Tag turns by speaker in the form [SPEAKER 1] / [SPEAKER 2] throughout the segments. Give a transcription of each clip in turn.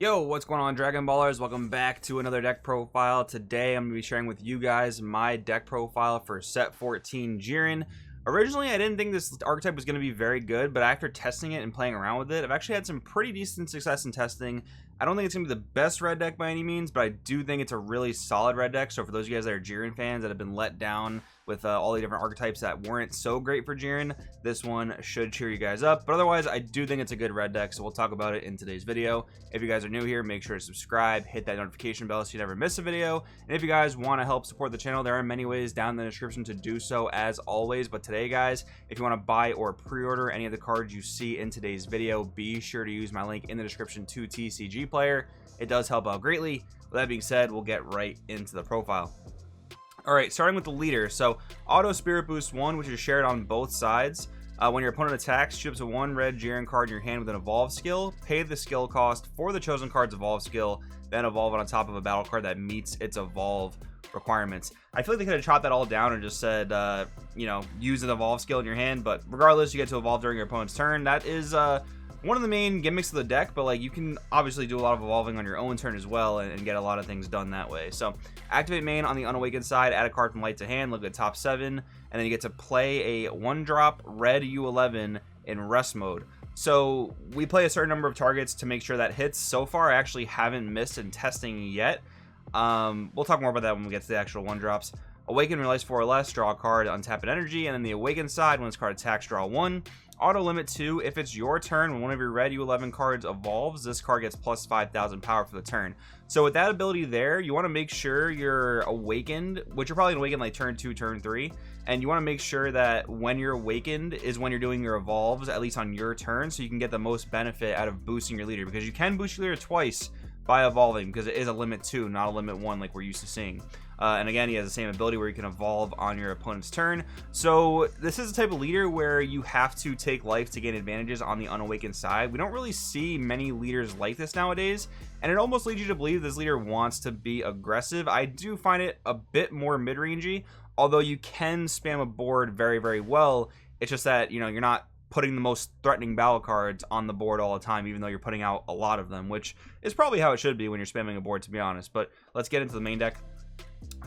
[SPEAKER 1] Yo, what's going on, Dragon Ballers? Welcome back to another deck profile. Today I'm going to be sharing with you guys my deck profile for set 14 Jiren. Originally, I didn't think this archetype was going to be very good, but after testing it and playing around with it, I've actually had some pretty decent success in testing. I don't think it's going to be the best red deck by any means, but I do think it's a really solid red deck. So for those of you guys that are Jiren fans that have been let down with all the different archetypes that weren't so great for Jiren, this one should cheer you guys up. But otherwise, I do think it's a good red deck, so we'll talk about it in today's video. If you guys are new here, make sure to subscribe, hit that notification bell so you never miss a video. And if you guys want to help support the channel, there are many ways down in the description to do so as always. But today, guys, if you want to buy or pre-order any of the cards you see in today's video, be sure to use my link in the description to TCG Player. It does help out greatly. With that being said, we'll get right into the profile. Alright, starting with the leader. So, Auto Spirit Boost 1, which is shared on both sides. When your opponent attacks, shoot up to one Red Jiren card in your hand with an Evolve skill. Pay the skill cost for the chosen card's Evolve skill, then evolve it on top of a battle card that meets its Evolve requirements. I feel like they could have chopped that all down and just said, you know, use an Evolve skill in your hand, but regardless, you get to evolve during your opponent's turn. That is, one of the main gimmicks of the deck, but like you can obviously do a lot of evolving on your own turn as well and get a lot of things done that way. So activate main on the unawakened side, add a card from light to hand, look at top 7, and then you get to play a 1-drop red U11 in rest mode. So we play a certain number of targets to make sure that hits. So far I actually haven't missed in testing yet. We'll talk more about that when we get to the actual 1-drops. Awaken, realize 4 or less, draw a card, untap an energy, and then the awakened side, when this card attacks, draw 1. Auto limit 2, if it's your turn, when one of your red U11 cards evolves, this card gets plus 5,000 power for the turn. So with that ability there, you want to make sure you're awakened, which you're probably going to awaken like turn 2, turn 3, and you want to make sure that when you're awakened is when you're doing your evolves, at least on your turn, so you can get the most benefit out of boosting your leader, because you can boost your leader twice by evolving, because it is a limit 2, not a limit 1 like we're used to seeing. And again, he has the same ability where you can evolve on your opponent's turn. So this is a type of leader where you have to take life to gain advantages on the unawakened side. We don't really see many leaders like this nowadays, and it almost leads you to believe this leader wants to be aggressive. I do find it a bit more mid-rangey, although you can spam a board very, very well. It's just that, you know, you're not putting the most threatening battle cards on the board all the time, even though you're putting out a lot of them, which is probably how it should be when you're spamming a board, to be honest. But let's get into the main deck.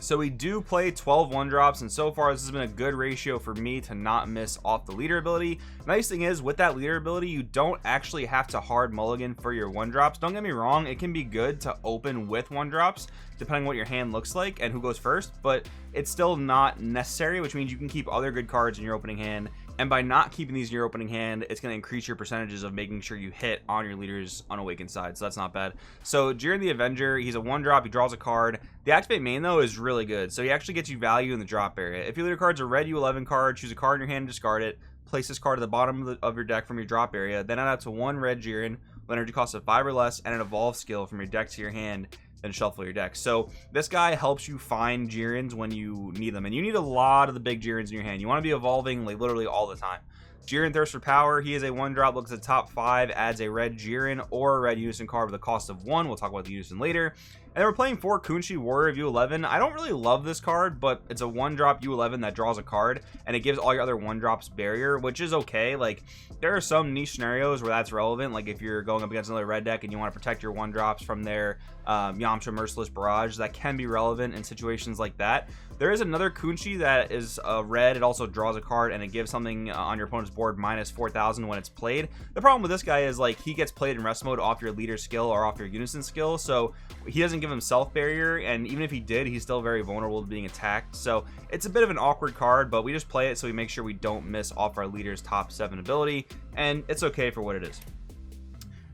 [SPEAKER 1] So we do play 12 1-drops, and so far this has been a good ratio for me to not miss off the leader ability. Nice thing is, with that leader ability, you don't actually have to hard mulligan for your 1-drops. Don't get me wrong, it can be good to open with 1-drops, depending on what your hand looks like and who goes first, but it's still not necessary, which means you can keep other good cards in your opening hand. And by not keeping these in your opening hand, it's going to increase your percentages of making sure you hit on your leader's unawakened side. So that's not bad. So Jiren the Avenger, he's a 1-drop. He draws a card. The activate main, though, is really good. So he actually gets you value in the drop area. If your leader card's a red U11 card, choose a card in your hand and discard it. Place this card at the bottom of your deck from your drop area. Then add out to 1 red Jiren, with energy cost of 5 or less, and an evolve skill from your deck to your hand. Then shuffle your deck. So this guy helps you find Jirens when you need them, and you need a lot of the big Jirens in your hand. You want to be evolving like literally all the time. Jiren Thirst for Power, he is a 1-drop, looks at top 5, adds a red Jiren or a red Unison card with a cost of 1. We'll talk about the Unison later. And then we're playing 4 Kunshi Warrior of U11. I don't really love this card, but it's a 1-drop U11 that draws a card, and it gives all your other 1-drops barrier, which is okay. Like, there are some niche scenarios where that's relevant, like if you're going up against another red deck and you want to protect your 1-drops from their Yamcha Merciless Barrage, that can be relevant in situations like that. There is another Kunshi that is red. It also draws a card, and it gives something on your opponent's board minus 4,000 when it's played. The problem with this guy is, like, he gets played in rest mode off your leader skill or off your Unison skill, so he doesn't give himself barrier, and even if he did, he's still very vulnerable to being attacked. So it's a bit of an awkward card, but we just play it so we make sure we don't miss off our leader's top 7 ability, and it's okay for what it is.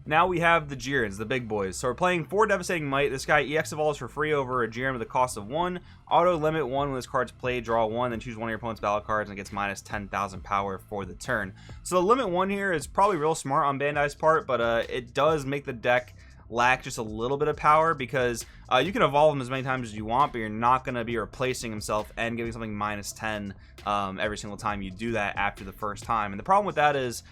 [SPEAKER 1] Now we have the Jirens, the big boys. So we're playing 4 Devastating Might. This guy EX evolves for free over a Jiren with a cost of 1. Auto limit 1 when this card's played, draw 1, then choose one of your opponent's battle cards and it gets minus 10,000 power for the turn. So the limit 1 here is probably real smart on Bandai's part, but it does make the deck lack just a little bit of power, because you can evolve him as many times as you want, but you're not going to be replacing himself and giving something minus 10 every single time you do that after the first time. And the problem with that is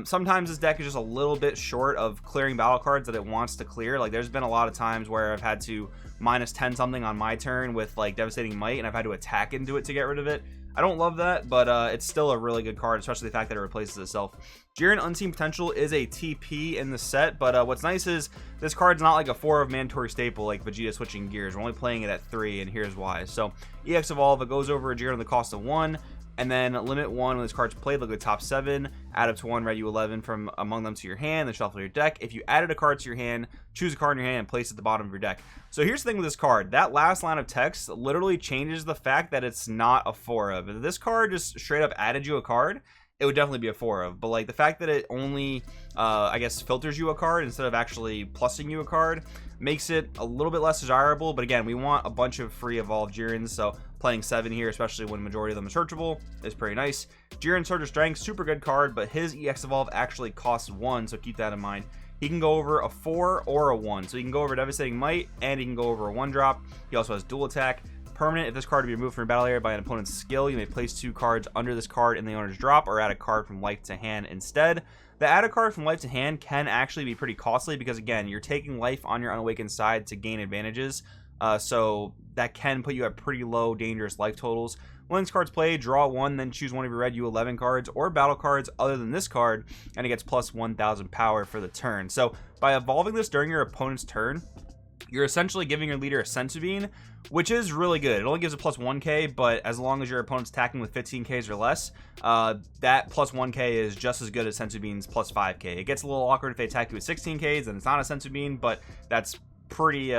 [SPEAKER 1] sometimes this deck is just a little bit short of clearing battle cards that it wants to clear. Like, there's been a lot of times where I've had to minus 10 something on my turn with like Devastating Might, and I've had to attack into it to get rid of it. I don't love that, but it's still a really good card, especially the fact that it replaces itself. Jiren Unseen Potential is a TP in the set, but what's nice is this card's not like a 4 of mandatory staple like Vegeta switching gears. We're only playing it at 3, and here's why. So EX Evolve, it goes over a Jiren at the cost of 1, and then limit 1 when this card's played. Look at the top 7, add up to 1 Red U11 from among them to your hand, then shuffle your deck. If you added a card to your hand, choose a card in your hand and place it at the bottom of your deck. So here's the thing with this card. That last line of text literally changes the fact that it's not a 4 of. If this card just straight up added you a card, it would definitely be a 4 of, but like the fact that it only I guess filters you a card instead of actually plussing you a card makes it a little bit less desirable. But again, we want a bunch of free evolved Jirens, so playing 7 here, especially when majority of them are searchable, is pretty nice. Jiren Surge of Strength, super good card, but his EX Evolve actually costs 1, so keep that in mind. He can go over a 4 or a 1, so he can go over Devastating Might, and he can go over a 1-drop. He also has dual attack. Permanent, if this card to be removed from your battle area by an opponent's skill, you may place 2 cards under this card in the owner's drop, or add a card from life to hand instead. The add a card from life to hand can actually be pretty costly because, again, you're taking life on your unawakened side to gain advantages, so that can put you at pretty low dangerous life totals. When this card's played, draw 1, then choose one of your red U11 cards or battle cards other than this card, and it gets plus 1000 power for the turn. So by evolving this during your opponent's turn, you're essentially giving your leader a Senzu Bean, which is really good. It only gives a plus 1k, but as long as your opponent's attacking with 15ks or less, that plus 1k is just as good as Senzu Bean's plus 5k. It gets a little awkward if they attack you with 16ks and it's not a Senzu Bean, but that's pretty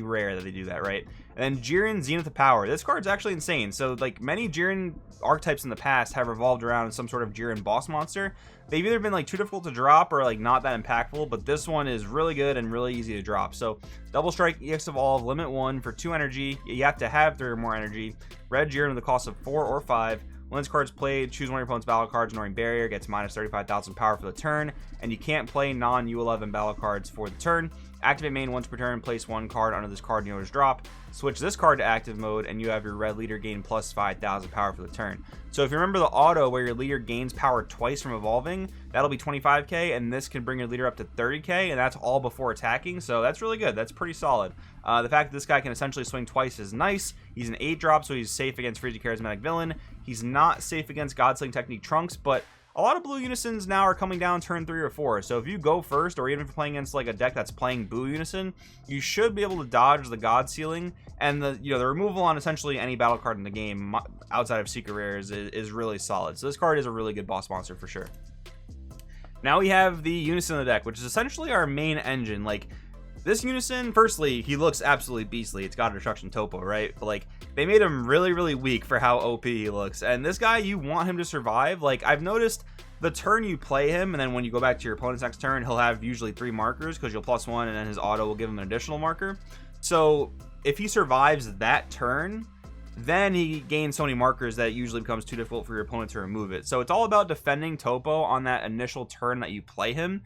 [SPEAKER 1] rare that they do that, right? And then Jiren Zenith of Power. This card's actually insane. So like many Jiren archetypes in the past have revolved around some sort of Jiren boss monster. They've either been like too difficult to drop or like not that impactful, but this one is really good and really easy to drop. So double strike, EX Evolve, limit 1 for 2 energy. You have to have 3 or more energy. Red Jiren with the cost of 4 or 5. When this card's played, choose one of your opponent's battle cards, ignoring barrier, gets minus 35,000 power for the turn, and you can't play non-U11 battle cards for the turn. Activate main once per turn, place 1 card under this card in the owner's drop. Switch this card to active mode, and you have your red leader gain plus 5,000 power for the turn. So if you remember the auto where your leader gains power twice from evolving, that'll be 25k, and this can bring your leader up to 30k, and that's all before attacking, so that's really good. That's pretty solid. The fact that this guy can essentially swing twice is nice. He's an 8-drop, so he's safe against Frieza Charismatic Villain. He's not safe against Godsling Technique Trunks, but a lot of blue unisons now are coming down turn 3 or 4, so if you go first, or even if you're playing against like a deck that's playing blue unison, you should be able to dodge the god ceiling, and the removal on essentially any battle card in the game outside of secret rares is really solid. So this card is a really good boss monster for sure. Now we have the unison in the deck, which is essentially our main engine. Like, this unison, firstly, he looks absolutely beastly. It's got a destruction topo, right? But like, they made him really, really weak for how OP he looks. And this guy, you want him to survive. Like, I've noticed the turn you play him, and then when you go back to your opponent's next turn, he'll have usually 3 markers because you'll plus 1, and then his auto will give him an additional marker. So if he survives that turn, then he gains so many markers that it usually becomes too difficult for your opponent to remove it. So it's all about defending topo on that initial turn that you play him.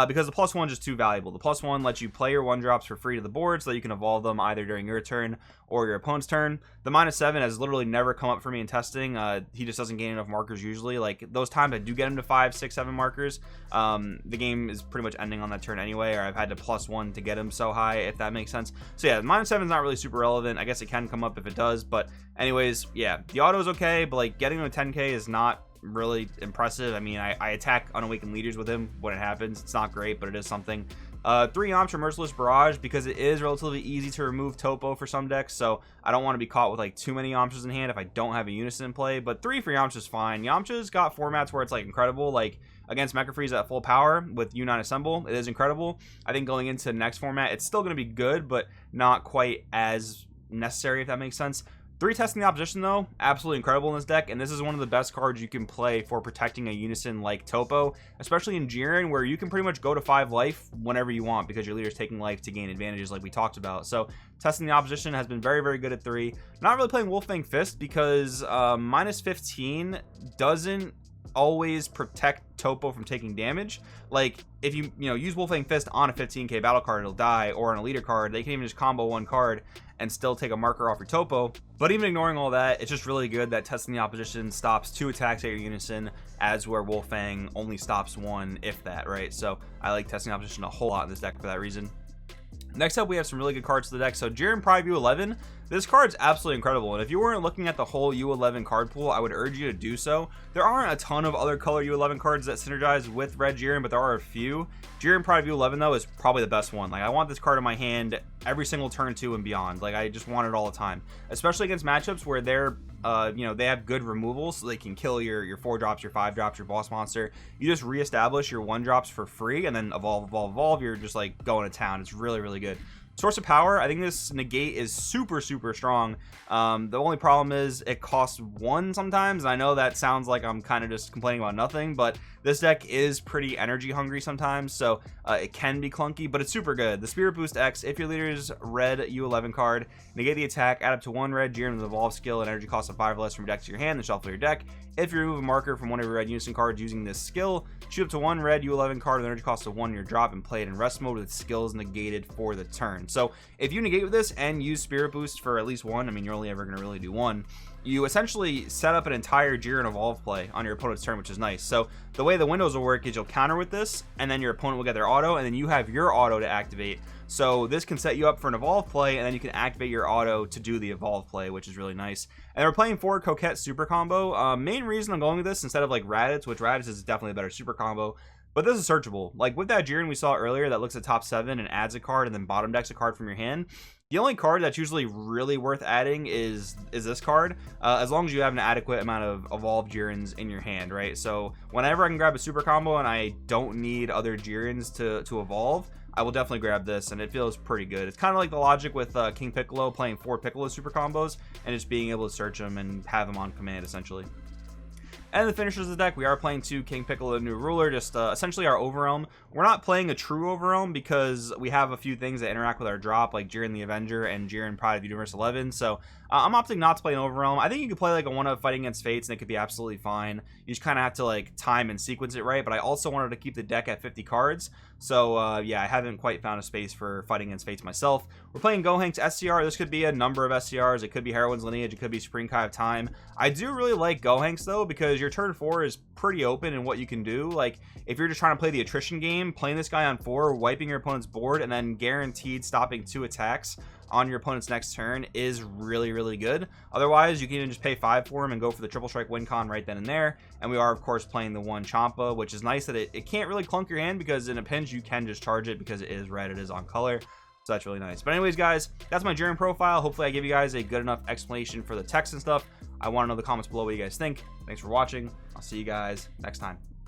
[SPEAKER 1] Because the plus 1 is just too valuable. The plus 1 lets you play your 1-drops for free to the board so that you can evolve them either during your turn or your opponent's turn. The minus 7 has literally never come up for me in testing. He just doesn't gain enough markers usually. Like, those times I do get him to 5, 6, 7 markers, the game is pretty much ending on that turn anyway, or I've had to plus 1 to get him so high, if that makes sense. So yeah, the minus 7 is not really super relevant. I guess it can come up if it does, but anyways, yeah, the auto is okay, but like getting him to 10k is not really impressive. I mean, I attack unawakened leaders with him when it happens. It's not great, but it is something. 3 Yamcha for Merciless Barrage, because it is relatively easy to remove topo for some decks, so I don't want to be caught with like too many Yamchas in hand if I don't have a unison in play. But 3 for Yamcha is fine. Yamcha's got formats where it's like incredible, like against Mecha Frieza at full power with U9 Assemble, it is incredible. I think going into the next format, it's still going to be good, but not quite as necessary, if that makes sense. 3 Testing the Opposition, though, absolutely incredible in this deck, and this is one of the best cards you can play for protecting a unison like Topo, especially in Jiren, where you can pretty much go to 5 life whenever you want because your leader's taking life to gain advantages like we talked about. So Testing the Opposition has been very, very good at 3. Not really playing Wolfang Fist because minus 15 doesn't always protect Topo from taking damage. Like, if you use Wolfang Fist on a 15k battle card, it'll die, or on a leader card, they can even just combo 1 card and still take a marker off your Topo. But even ignoring all that, it's just really good that Testing the Opposition stops 2 attacks at your unison, as where Wolfang only stops 1, if that, right? So I like Testing the Opposition a whole lot in this deck for that reason. Next up, we have some really good cards to the deck. So Jiren Pride U11, this card's absolutely incredible, and if you weren't looking at the whole U11 card pool, I would urge you to do so. There aren't a ton of other color U11 cards that synergize with Red Jiren, but there are a few. Jiren Pride U11 though is probably the best one. Like, I want this card in my hand every single turn 2 and beyond. Like, I just want it all the time, especially against matchups where they're you know, they have good removals, so they can kill your 4-drops, your 5-drops, your boss monster. You just reestablish your 1-drops for free, and then evolve. You're just like going to town. It's really good. Source of power, I think this negate is super strong. The only problem is it costs 1 sometimes, and I know that sounds like I'm kind of just complaining about nothing, but this deck is pretty energy hungry sometimes, so it can be clunky, but it's super good. The Spirit Boost X, if your leader's red U11 card, negate the attack, add up to 1 red Jiren with evolve skill and energy cost of 5 or less from your deck to your hand, then shuffle your deck. If you remove a marker from one of your red unison cards using this skill, shoot up to 1 red U11 card with energy cost of 1 in your drop and play it in rest mode with skills negated for the turn. So if you negate with this and use Spirit Boost for at least 1, I mean, you're only ever going to really do 1, you essentially set up an entire Jiren evolve play on your opponent's turn, which is nice. So the way the windows will work is you'll counter with this, and then your opponent will get their auto, and then you have your auto to activate. So this can set you up for an evolve play, and then you can activate your auto to do the evolve play, which is really nice. And we're playing for Coquette super combo. Main reason I'm going with this instead of like Raditz, which Raditz is definitely a better super combo, but this is searchable. Like with that Jiren we saw earlier that looks at top 7 and adds a card and then bottom decks a card from your hand, the only card that's usually really worth adding is this card, as long as you have an adequate amount of evolved Jirens in your hand, right? So whenever I can grab a super combo and I don't need other Jirens to evolve, I will definitely grab this, and it feels pretty good. It's kind of like the logic with King Piccolo playing 4 Piccolo super combos and just being able to search them and have them on command essentially. And the finishers of the deck, we are playing 2 King Piccolo New Ruler, just essentially our Overwhelm. We're not playing a true Overwhelm because we have a few things that interact with our drop, like Jiren the Avenger and Jiren Pride of Universe 11. So I'm opting not to play an Overwhelm. I think you could play like a 1-of Fighting Against Fates, and it could be absolutely fine. You just kind of have to like time and sequence it right, but I also wanted to keep the deck at 50 cards. So yeah, I haven't quite found a space for Fighting Against Fates myself. We're playing Gohank's SCR. This could be a number of SCRs. It could be Heroine's Lineage. It could be Spring Kai of Time. I do really like Gohank's though, because your turn 4 is pretty open in what you can do. Like if you're just trying to play the attrition game, playing this guy on 4, wiping your opponent's board, and then guaranteed stopping 2 attacks on your opponent's next turn is really good. Otherwise, you can even just pay 5 for him and go for the triple strike win con right then and there. And we are of course playing the 1 Champa, which is nice that it can't really clunk your hand, because in a pinch you can just charge it because it is red, it is on color. So that's really nice. But anyways guys, that's my Jiren profile. Hopefully I give you guys a good enough explanation for the text and stuff. I want to know in the comments below what you guys think. Thanks for watching. I'll see you guys next time.